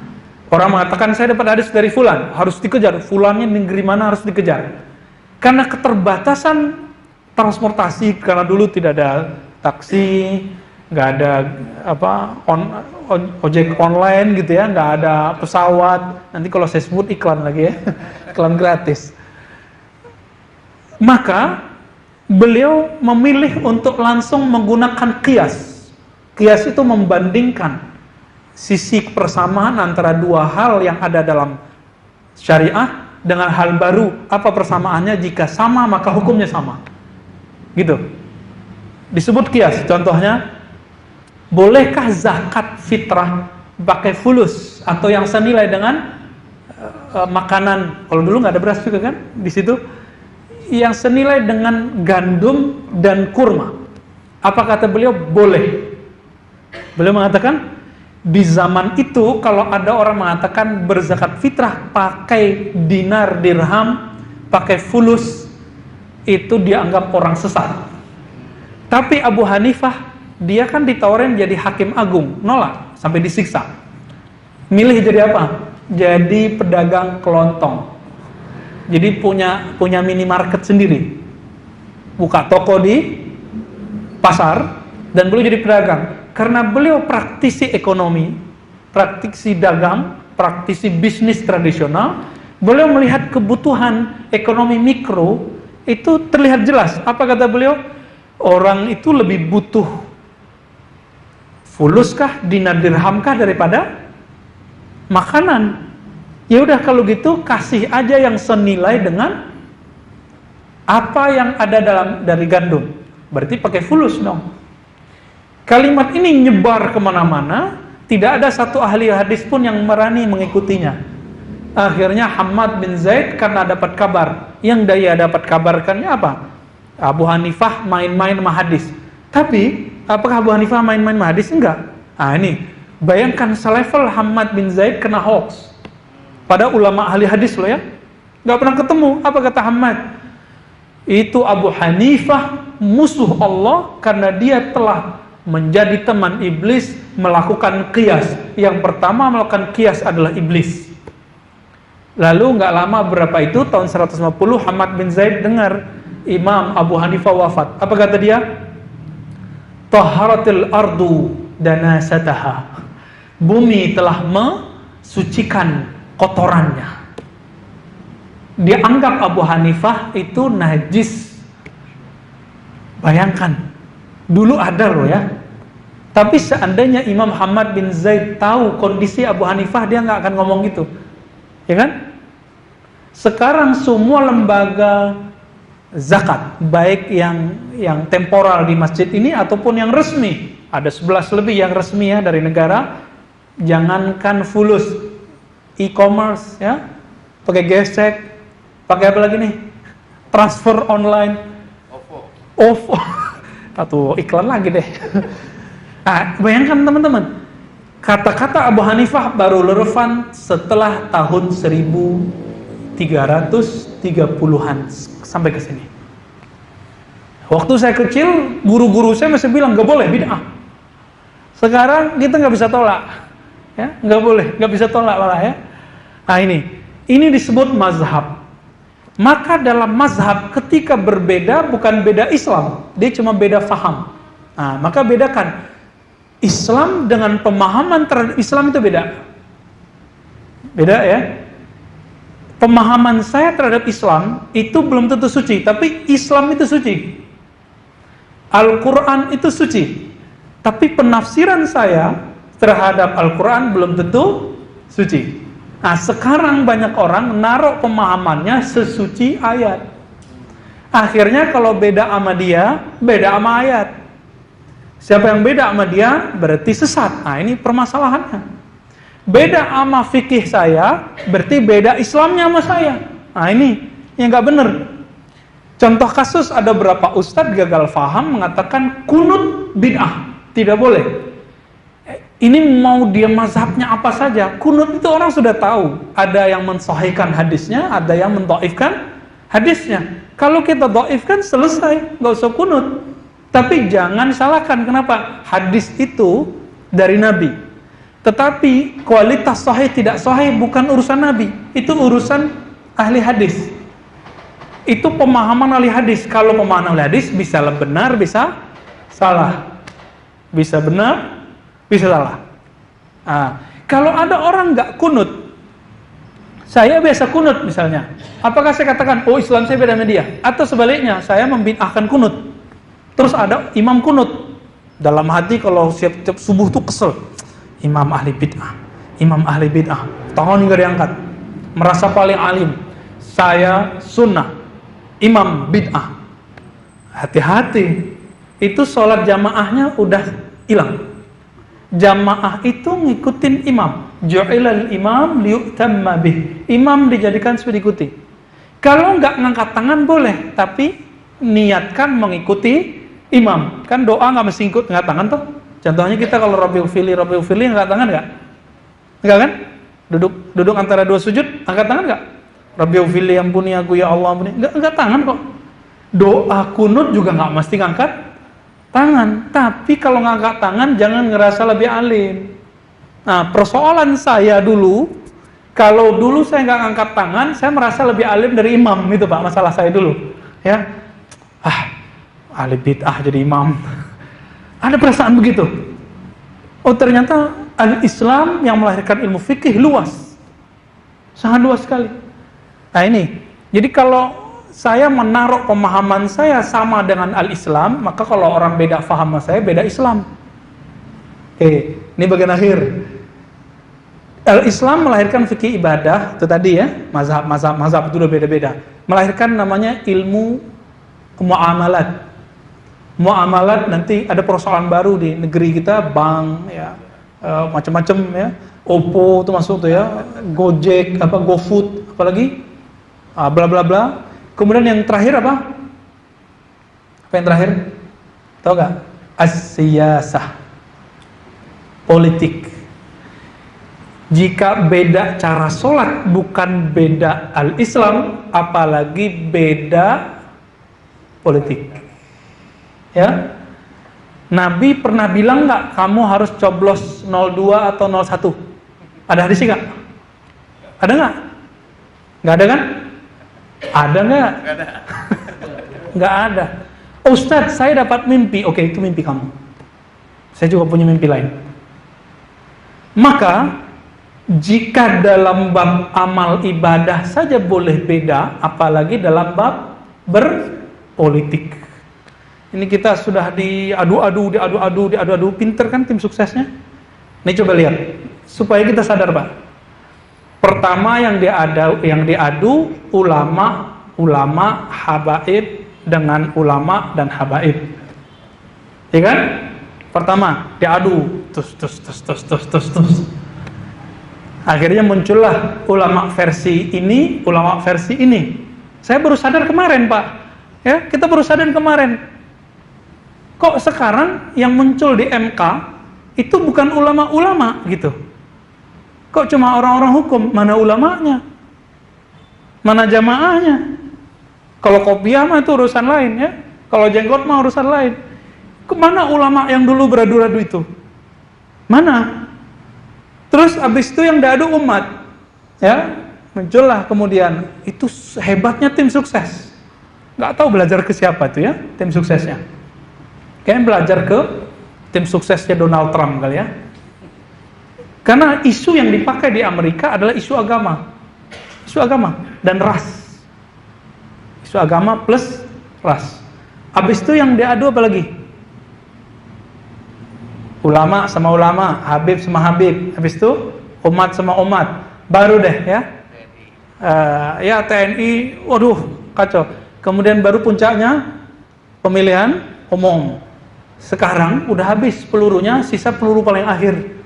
A: Orang mengatakan saya dapat hadis dari fulan, harus dikejar. Fulannya negeri mana harus dikejar. Karena keterbatasan transportasi, karena dulu tidak ada taksi, nggak ada ojek online gitu ya, nggak ada pesawat. Nanti kalau saya sebut iklan lagi ya, iklan gratis. Maka beliau memilih untuk langsung menggunakan qiyas. Qiyas itu membandingkan sisi persamaan antara dua hal yang ada dalam syariah dengan hal baru. Apa persamaannya? Jika sama maka hukumnya sama. Gitu. Disebut qiyas. Contohnya, bolehkah zakat fitrah pakai fulus atau yang senilai dengan makanan? Kalau dulu nggak ada beras juga kan di situ. Yang senilai dengan gandum dan kurma. Apa kata beliau? Boleh. Beliau mengatakan di zaman itu kalau ada orang mengatakan berzakat fitrah pakai dinar, dirham, pakai fulus, itu dianggap orang sesat. Tapi Abu Hanifah, dia kan ditawarin jadi hakim agung, nolak sampai disiksa. Milih jadi apa? Jadi pedagang kelontong. Jadi punya minimarket sendiri, buka toko di pasar, dan beliau jadi pedagang. Karena beliau praktisi ekonomi, praktisi dagang, praktisi bisnis tradisional, beliau melihat kebutuhan ekonomi mikro itu terlihat jelas. Apa kata beliau? Orang itu lebih butuh fuluskah, dinar dirhamkah daripada makanan. Ya udah kalau gitu kasih aja yang senilai dengan apa yang ada dari gandum. Berarti pakai fulus dong. Kalimat ini nyebar kemana-mana, tidak ada satu ahli hadis pun yang berani mengikutinya. Akhirnya Hammad bin Zaid karena dapat kabar, yang dia dapat kabarkannya apa? Abu Hanifah main-main sama hadis. Tapi apakah Abu Hanifah main-main sama hadis? Enggak. Ini bayangkan selevel Hammad bin Zaid kena hoax. Pada ulama ahli hadis loh ya, nggak pernah ketemu. Apa kata Hammad? Itu Abu Hanifah musuh Allah karena dia telah menjadi teman iblis melakukan qiyas. Yang pertama melakukan qiyas adalah iblis. Lalu nggak lama berapa itu tahun 150 Hammad bin Zaid dengar Imam Abu Hanifah wafat. Apa kata dia? Taharatil ardu danasataha. Bumi telah mensucikan kotorannya. Dianggap Abu Hanifah itu najis. Bayangkan, dulu ada loh ya. Tapi seandainya Imam Hammad bin Zaid tahu kondisi Abu Hanifah, dia nggak akan ngomong gitu, ya kan? Sekarang semua lembaga zakat, baik yang temporal di masjid ini ataupun yang resmi, ada 11 lebih yang resmi ya dari negara. Jangankan fulus, e-commerce ya, pakai gesek, pakai apa lagi nih? Transfer online. OVO. Atau iklan lagi deh. Nah, bayangkan teman-teman. Kata-kata Abu Hanifah baru relevan setelah tahun 1330-an sampai ke sini. Waktu saya kecil, guru-guru saya masih bilang nggak boleh bid'ah. Sekarang kita nggak bisa tolak. Ya, nggak boleh, nggak bisa tolak malah ya. Nah ini, Ini disebut mazhab. Maka dalam mazhab ketika berbeda bukan beda Islam, dia cuma beda faham. Nah, maka bedakan Islam dengan pemahaman terhadap Islam itu beda. Beda ya. Pemahaman saya terhadap Islam itu belum tentu suci, tapi Islam itu suci. Al-Quran itu suci, tapi penafsiran saya terhadap Al-Quran belum tentu suci. Nah, sekarang banyak orang naruh pemahamannya sesuci ayat. Akhirnya kalau beda sama dia, beda sama ayat. Siapa yang beda sama dia berarti sesat. Nah, ini permasalahannya. Beda sama fikih saya, berarti beda Islamnya sama saya. Nah, ini yang nggak bener. Contoh kasus, ada berapa ustadz gagal faham mengatakan kunut bid'ah, tidak boleh. Ini mau dia mazhabnya apa saja, kunut itu orang sudah tahu. Ada yang mensahihkan hadisnya, ada yang mendhaifkan hadisnya. Kalau kita dhaifkan selesai, nggak usah kunut. Tapi jangan salahkan, kenapa? Hadis itu dari Nabi. Tetapi kualitas sahih tidak sahih bukan urusan Nabi, itu urusan ahli hadis. Itu pemahaman ahli hadis. Kalau pemahaman ahli hadis bisa benar, bisa salah. Bisa benar, bisa salah. Nah, kalau ada orang nggak kunut, saya biasa kunut misalnya, apakah saya katakan, oh Islam saya beda sama dia? Atau sebaliknya, saya membid'ahkan kunut. Terus ada imam kunut. Dalam hati kalau siap-siap subuh tuh kesel. Imam ahli bid'ah, imam ahli bid'ah, tangan nggak diangkat, merasa paling alim. Saya sunnah, imam bid'ah. Hati-hati, itu sholat jamaahnya udah hilang. Jamaah itu ngikutin imam. Ju'ilal imam liyu'tamma bih. Imam dijadikan sebagai diikuti. Kalau nggak ngangkat tangan boleh, tapi niatkan mengikuti imam. Kan doa nggak mesti ngikut ngangkat tangan tuh. Contohnya kita kalau Rabbil Fili angkat tangan nggak? Enggak kan? Duduk antara dua sujud, angkat tangan nggak? Rabbil Fili ampuni aku ya Allah ampuni. Enggak tangan kok. Doa kunut juga nggak mesti ngangkat tangan. Tapi kalau ngangkat tangan jangan ngerasa lebih alim. Nah, persoalan saya dulu, kalau dulu saya nggak ngangkat tangan, saya merasa lebih alim dari imam. Itu Pak, masalah saya dulu. Ya, alim bid'ah jadi imam. Ada perasaan begitu. Oh, ternyata al-Islam yang melahirkan ilmu fikih luas. Sangat luas sekali. Nah ini, jadi kalau saya menaruh pemahaman saya sama dengan al-Islam, maka kalau orang beda faham sama saya, beda Islam. Oke, ini bagian akhir. Al-Islam melahirkan fikih ibadah, itu tadi ya, mazhab itu udah beda-beda. Melahirkan namanya ilmu muamalat. Muamalat nanti ada persoalan baru di negeri kita, bank ya, macam-macam ya, Oppo itu masuk tuh ya, Gojek, GoFood, apalagi bla bla bla. Kemudian yang terakhir apa? Apa yang terakhir? Tahu nggak? As-siyasah, politik. Jika beda cara sholat bukan beda al-Islam, apalagi beda politik. Ya, Nabi pernah bilang nggak kamu harus coblos 02 atau 01? Ada hadisnya nggak? Ada nggak? Nggak ada kan? Ada nggak? Nggak ada. Ustadz, saya dapat mimpi. Oke, itu mimpi kamu. Saya juga punya mimpi lain. Maka jika dalam bab amal ibadah saja boleh beda, apalagi dalam bab berpolitik. Ini kita sudah diadu-adu, pinter kan tim suksesnya? Nih coba lihat, supaya kita sadar Pak. Pertama yang diadu ulama habaib dengan ulama dan habaib. Ya kan? Pertama diadu, terus. Akhirnya muncullah ulama versi ini, ulama versi ini. Saya baru sadar kemarin Pak. Ya, kita baru sadar kemarin. Kok sekarang yang muncul di MK itu bukan ulama-ulama gitu? Kok cuma orang-orang hukum? Mana ulamanya? Mana jamaahnya? Kalau kopiah mah itu urusan lain ya. Kalau jenggot mah urusan lain. Kemana ulama yang dulu beradu-adu itu? Mana? Terus abis itu yang diadu umat, ya muncullah kemudian, itu hebatnya tim sukses. Nggak tahu belajar ke siapa itu ya, tim suksesnya. Kayaknya belajar ke tim suksesnya Donald Trump kali ya. Karena isu yang dipakai di Amerika adalah isu agama. Isu agama dan ras. Isu agama plus ras. Habis itu yang diadu apa lagi? Ulama sama ulama, Habib sama Habib. Habis itu umat sama umat. Baru deh ya. Ya TNI, waduh kacau. Kemudian baru puncaknya pemilihan umum. Sekarang udah habis pelurunya, sisa peluru paling akhir.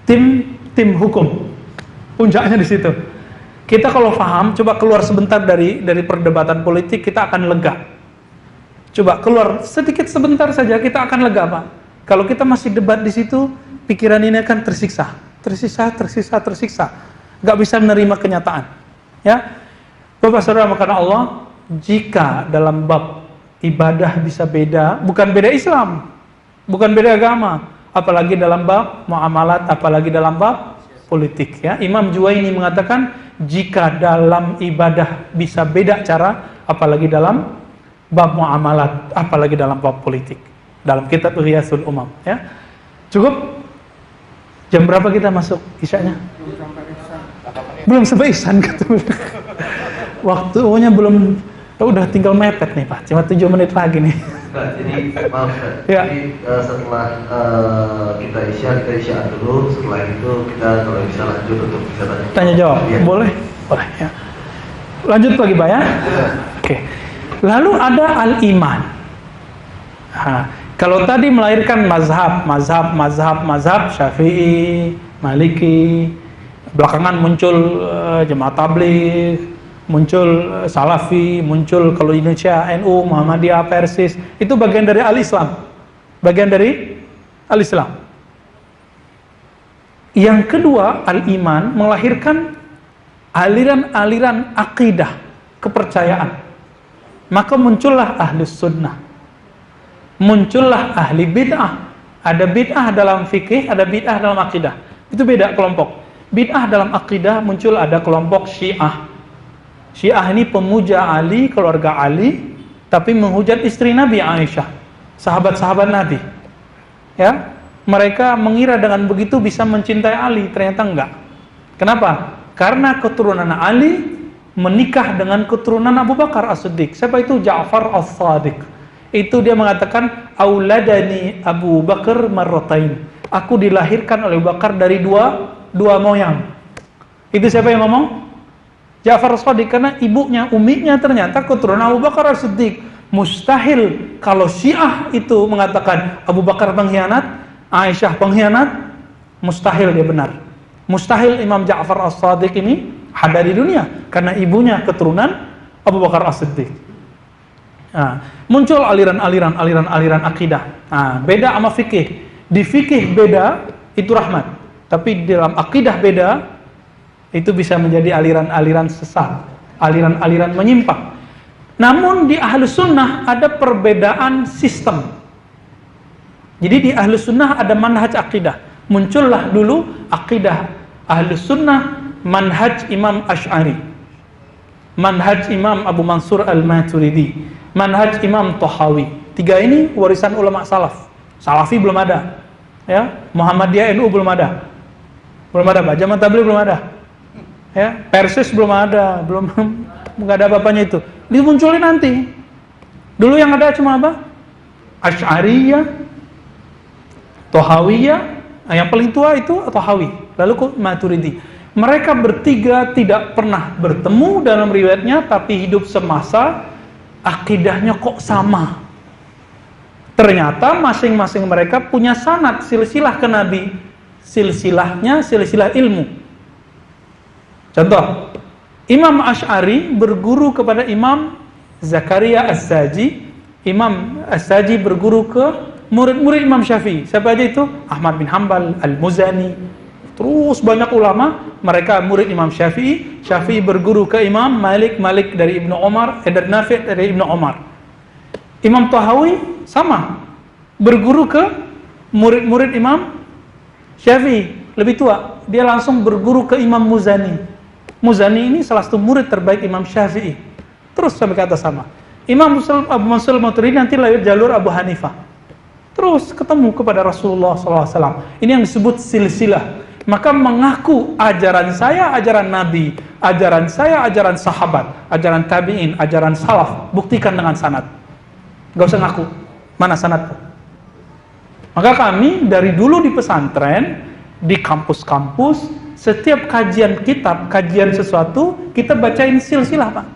A: Tim hukum. Puncaknya di situ. Kita kalau paham, coba keluar sebentar dari perdebatan politik, kita akan lega. Coba keluar sedikit sebentar saja, kita akan lega, Pak. Kalau kita masih debat di situ, pikiran ini akan tersiksa. Gak bisa menerima kenyataan. Ya, Bapak Saudara, maka Allah, jika dalam bab ibadah bisa beda, bukan beda Islam, bukan beda agama, apalagi dalam bab muamalat, apalagi dalam bab politik. Ya, Imam Juwaini mengatakan, jika dalam ibadah bisa beda cara, apalagi dalam bab muamalat, apalagi dalam bab politik. Dalam kitab Ghiyasul Umam. Ya, cukup. Jam berapa kita masuk isyanya? Belum sampai ihsan. Waktunya belum. Udah tinggal mepet nih Pak. Cuma 7 menit lagi nih.
B: Nah, jadi maaf
A: ya.
B: Jadi setelah kita isya dulu. Setelah itu kita kalau bisa lanjut untuk bisa
A: tanya jawab. Ya. Boleh ya. Lanjut lagi Pak ya. Oke. Lalu ada al-iman. Kalau tadi melahirkan mazhab Syafi'i, Maliki, belakangan muncul Jemaah Tabligh, muncul Salafi, muncul kalau Indonesia NU, Muhammadiyah, Persis, itu bagian dari al-Islam. Bagian dari al-Islam. Yang kedua, al-iman melahirkan aliran-aliran akidah, kepercayaan. Maka muncullah ahlus sunnah. Muncullah ahli bid'ah. Ada bid'ah dalam fikih, ada bid'ah dalam akidah. Itu beda kelompok. Bid'ah dalam akidah muncul ada kelompok Syiah. Syiah ini pemuja Ali, keluarga Ali, tapi menghujat istri Nabi Aisyah, sahabat-sahabat Nabi. Ya, mereka mengira dengan begitu bisa mencintai Ali, ternyata enggak. Kenapa? Karena keturunan Ali menikah dengan keturunan Abu Bakar As-Siddiq. Siapa itu? Ja'far As-Sadiq. Itu dia mengatakan, auladani Abu Bakar marratain. Aku dilahirkan oleh Abu Bakar dari dua moyang. Itu siapa yang ngomong? Ja'far As-Sadiq, karena ibunya, uminya ternyata keturunan Abu Bakar As-Siddiq. Mustahil kalau Syiah itu mengatakan Abu Bakar pengkhianat, Aisyah pengkhianat, mustahil dia benar. Mustahil Imam Ja'far As-Sadiq ini ada di dunia karena ibunya keturunan Abu Bakar As-Siddiq. Muncul aliran akidah. Beda sama fikih. Di fikih beda, itu rahmat. Tapi di dalam akidah beda, itu bisa menjadi aliran-aliran sesat, aliran-aliran menyimpang. Namun di Ahlus Sunnah ada perbedaan sistem. Jadi di Ahlus Sunnah ada manhaj akidah. Muncullah dulu akidah Ahlus Sunnah, manhaj Imam Asy'ari, manhaj Imam Abu Mansur Al-Maturidi, manhaj Imam Tahawi. 3 ini warisan ulama salaf. Salafi belum ada. Ya, Muhammadiyah NU belum ada. Pak. Jamaah Tabligh belum ada. Ya, Persis belum ada, enggak ada apa-apanya itu. Dimunculin nanti. Dulu yang ada cuma apa? Asy'ariyah, Tahawiyah, yang paling tua itu Tahawi. Lalu Maturidi. Mereka bertiga tidak pernah bertemu dalam riwayatnya, tapi hidup semasa. Akidahnya kok sama. Ternyata masing-masing mereka punya sanad, silsilah ke Nabi. Silsilahnya silsilah ilmu. Contoh, Imam Asy'ari berguru kepada Imam Zakaria As-Saji. Imam As-Saji berguru ke murid-murid Imam Syafi'i. Siapa aja itu? Ahmad bin Hanbal, Al-Muzani. Terus banyak ulama, mereka murid Imam Syafi'i. Syafi'i berguru ke Imam Malik, Malik dari Ibnu Umar, dari Nafi' dari Ibnu Umar. Imam Tahawi sama, berguru ke murid-murid Imam Syafi'i, lebih tua. Dia langsung berguru ke Imam Muzani. Muzani ini salah satu murid terbaik Imam Syafi'i. Terus sampai kata sama. Imam Abu Mansur Maturidi nanti lewat jalur Abu Hanifah. Terus ketemu kepada Rasulullah SAW. Ini yang disebut silsilah. Maka mengaku ajaran saya, ajaran Nabi, ajaran saya, ajaran sahabat, ajaran tabi'in, ajaran salaf. Buktikan dengan sanad. Gak usah ngaku. Mana sanadku? Maka kami dari dulu di pesantren, di kampus-kampus, setiap kajian kitab, kajian sesuatu, kita bacain silsilah, Pak.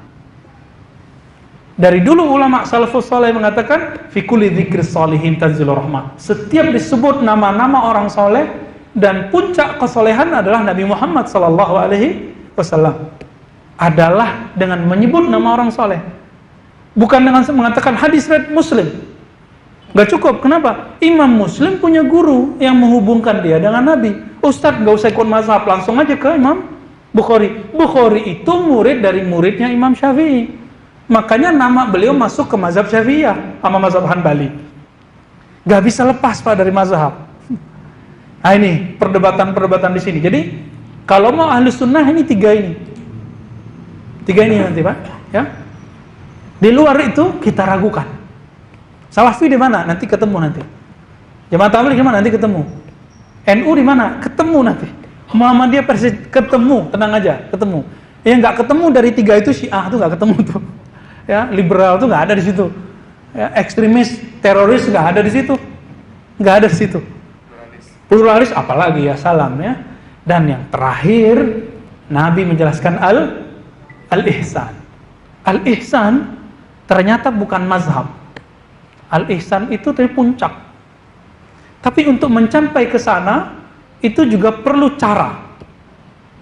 A: Dari dulu ulama salafus saleh mengatakan fi kulli dzikri sholihin tanzilur rahmah. Setiap disebut nama-nama orang soleh dan puncak kesolehan adalah Nabi Muhammad sallallahu alaihi wasallam. Adalah dengan menyebut nama orang soleh. Bukan dengan mengatakan hadis riwayat Muslim. Gak cukup. Kenapa? Imam Muslim punya guru yang menghubungkan dia dengan Nabi. Ustadz gak usah ikut mazhab, langsung aja ke Imam Bukhari. Bukhari itu murid dari muridnya Imam Syafi'i. Makanya nama beliau masuk ke mazhab Syafi'iyah sama mazhab Hanbali. Gak bisa lepas, Pak, dari mazhab. Nah ini perdebatan-perdebatan di sini. Jadi kalau mau ahli sunnah ini tiga ini nanti, Pak. Ya. Di luar itu kita ragukan. Salafi di mana? Nanti ketemu nanti. Jamaah tabligh di mana? Nanti ketemu. NU di mana? Ketemu nanti. Muhammadiyah persis ketemu, tenang aja, ketemu. Yang nggak ketemu dari tiga itu Syiah tuh nggak ketemu tuh. Ya, liberal tuh nggak ada di situ. Ya, ekstremis, teroris nggak ada di situ. Nggak ada di situ. Pluralis apalagi ya, salam ya. Dan yang terakhir Nabi menjelaskan al-ihsan. Al-ihsan ternyata bukan mazhab. Al-ihsan itu dari puncak. Tapi untuk mencapai ke sana itu juga perlu cara.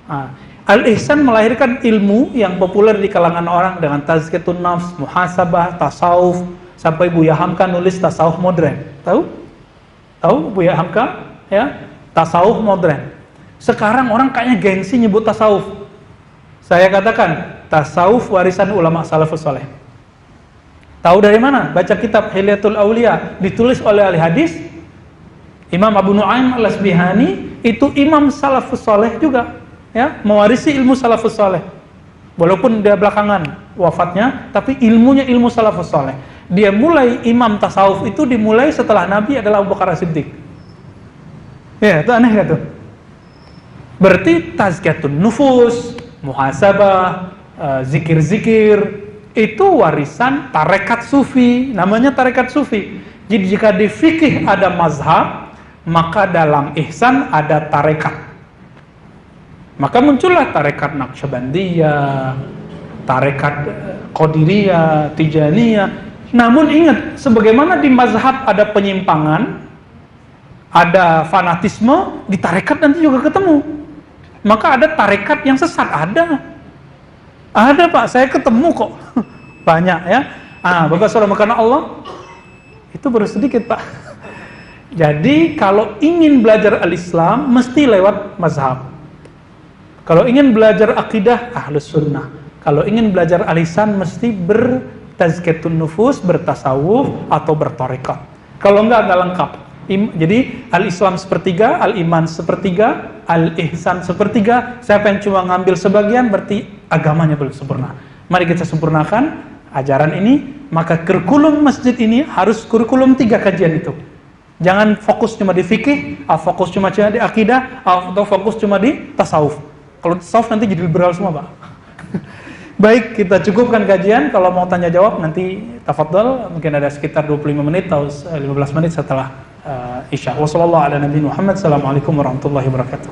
A: Nah, al-ihsan melahirkan ilmu yang populer di kalangan orang dengan tazkiyatun nafs, muhasabah, tasawuf, sampai Buya Hamka nulis tasawuf modern. Tahu? Tahu Buya Hamka? Ya, tasawuf modern. Sekarang orang kayaknya gengsi nyebut tasawuf. Saya katakan tasawuf warisan ulama salafus saleh. Tahu dari mana? Baca kitab Hilyatul Auliya ditulis oleh ahli hadis Imam Abu Nu'aim al-Asbihani, itu imam salafus saleh juga, ya, mewarisi ilmu salafus saleh. Walaupun dia belakangan wafatnya, tapi ilmunya ilmu salafus saleh. Dia mulai imam tasawuf itu dimulai setelah Nabi adalah Abu Bakar As-Siddiq. Ya, itu aneh gak tuh? Berarti tazkiyatun nufus, muhasabah, zikir-zikir itu warisan tarekat sufi, namanya tarekat sufi. Jadi jika di fikih ada mazhab, maka dalam ihsan ada tarekat. Maka muncullah tarekat Naqsyabandiyah, tarekat Qadiriyah, Tijaniyah. Namun ingat, sebagaimana di mazhab ada penyimpangan, ada fanatisme, di tarekat nanti juga ketemu. Maka ada tarekat yang sesat, ada Pak, saya ketemu kok. Banyak ya. Bapak saudara karena Allah itu baru sedikit, Pak. Jadi kalau ingin belajar al-Islam mesti lewat mazhab. Kalau ingin belajar akidah Ahlus Sunnah. Kalau ingin belajar al-ihsan mesti bertazkiyatun nufus, bertasawuf atau bertarekat. Kalau enggak lengkap. Jadi al-Islam sepertiga, al-iman sepertiga, al-ihsan sepertiga. Siapa yang cuma ngambil sebagian berarti agamanya belum sempurna. Mari kita sempurnakan ajaran ini. Maka kurikulum masjid ini harus kurikulum 3 kajian itu. Jangan fokus cuma di fikih, fokus cuma di akidah, atau fokus cuma di tasawuf. Kalau tasawuf nanti jadi liberal semua, Pak. Baik, kita cukupkan kajian. Kalau mau tanya jawab nanti tafadhol, mungkin ada sekitar 25 menit atau 15 menit setelah Isya. Wassalamualaikum warahmatullahi wabarakatuh.